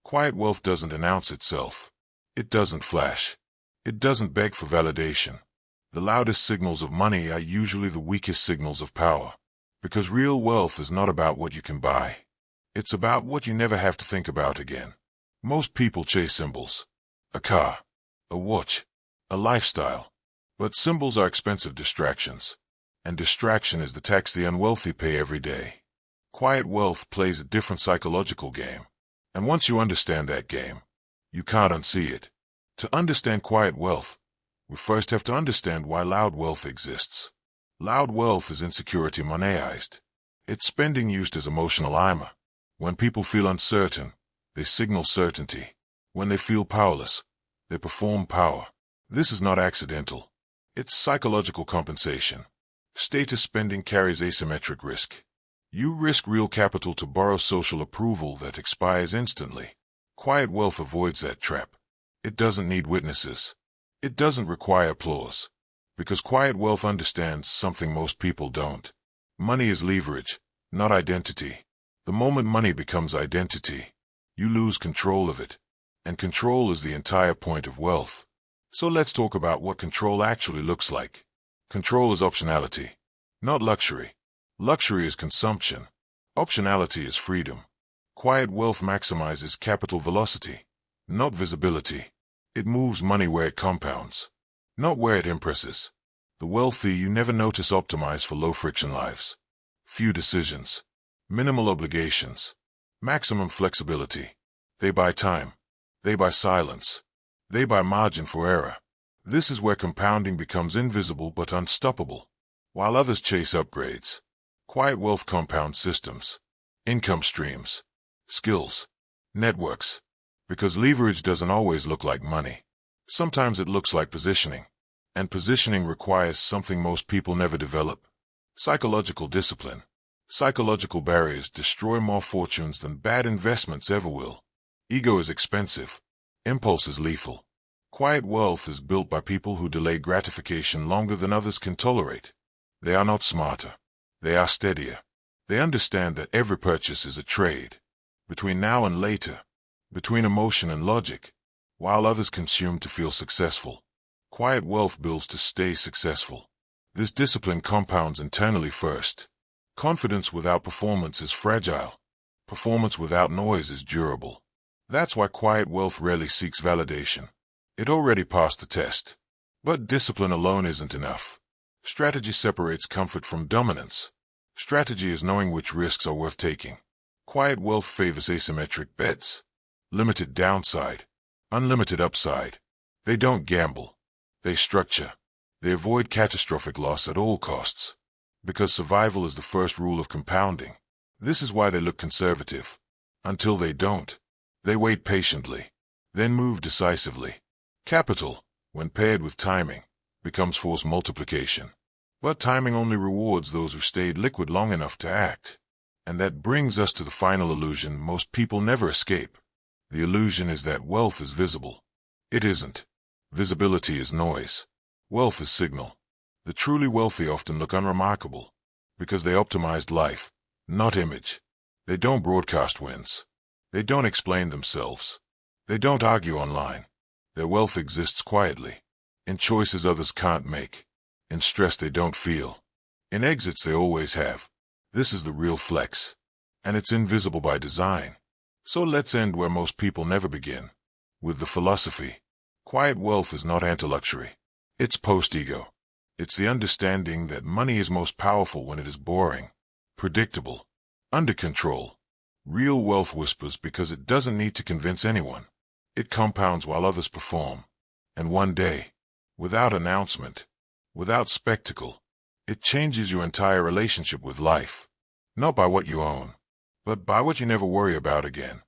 Quiet wealth doesn't announce itself. It doesn't flash. It doesn't beg for validation. The loudest signals of money are usually the weakest signals of power. Because real wealth is not about what you can buy. It's about what you never have to think about again. Most people chase symbols. A car, a watch, a lifestyle. But symbols are expensive distractions. And distraction is the tax the unwealthy pay every day. Quiet wealth plays a different psychological game. And once you understand that game, you can't unsee it. To understand quiet wealth, we first have to understand why loud wealth exists. Loud wealth is insecurity monetized. It's spending used as emotional armor. When people feel uncertain, they signal certainty. When they feel powerless, they perform power. This is not accidental. It's psychological compensation. Status spending carries asymmetric risk. You risk real capital to borrow social approval that expires instantly. Quiet wealth avoids that trap. It doesn't need witnesses. It doesn't require applause. Because quiet wealth understands something most people don't. Money is leverage, not identity. The moment money becomes identity, you lose control of it. And control is the entire point of wealth. So let's talk about what control actually looks like. Control is optionality, not luxury. Luxury is consumption. Optionality is freedom. Quiet wealth maximizes capital velocity, not visibility. It moves money where it compounds, not where it impresses. The wealthy you never notice optimize for low-friction lives. Few decisions, minimal obligations, maximum flexibility. They buy time. They buy silence. They buy margin for error. This is where compounding becomes invisible but unstoppable. While others chase upgrades, quiet wealth compounds systems, income streams, skills, networks. Because leverage doesn't always look like money. Sometimes it looks like positioning. And positioning requires something most people never develop. Psychological discipline. Psychological barriers destroy more fortunes than bad investments ever will. Ego is expensive. Impulse is lethal. Quiet wealth is built by people who delay gratification longer than others can tolerate. They are not smarter. They are steadier. They understand that every purchase is a trade. Between now and later. Between emotion and logic. While others consume to feel successful. Quiet wealth builds to stay successful. This discipline compounds internally first. Confidence without performance is fragile. Performance without noise is durable. That's why quiet wealth rarely seeks validation. It already passed the test. But discipline alone isn't enough. Strategy separates comfort from dominance. Strategy is knowing which risks are worth taking. Quiet wealth favors asymmetric bets. Limited downside. Unlimited upside. They don't gamble. They structure. They avoid catastrophic loss at all costs. Because survival is the first rule of compounding. This is why they look conservative. Until they don't. They wait patiently. Then move decisively. Capital, when paired with timing, becomes force multiplication. But timing only rewards those who stayed liquid long enough to act. And that brings us to the final illusion most people never escape. The illusion is that wealth is visible. It isn't. Visibility is noise. Wealth is signal. The truly wealthy often look unremarkable. Because they optimized life, not image. They don't broadcast wins. They don't explain themselves. They don't argue online. Their wealth exists quietly. In choices others can't make. In stress they don't feel. In exits they always have. This is the real flex. And it's invisible by design. So let's end where most people never begin. With the philosophy. Quiet wealth is not anti-luxury. It's post-ego. It's the understanding that money is most powerful when it is boring, predictable, under control. Real wealth whispers because it doesn't need to convince anyone. It compounds while others perform. And one day, without announcement, without spectacle, it changes your entire relationship with life. Not by what you own, but by what you never worry about again.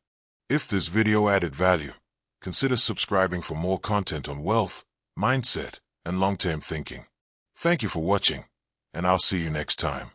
If this video added value, consider subscribing for more content on wealth, mindset, and long-term thinking. Thank you for watching, and I'll see you next time.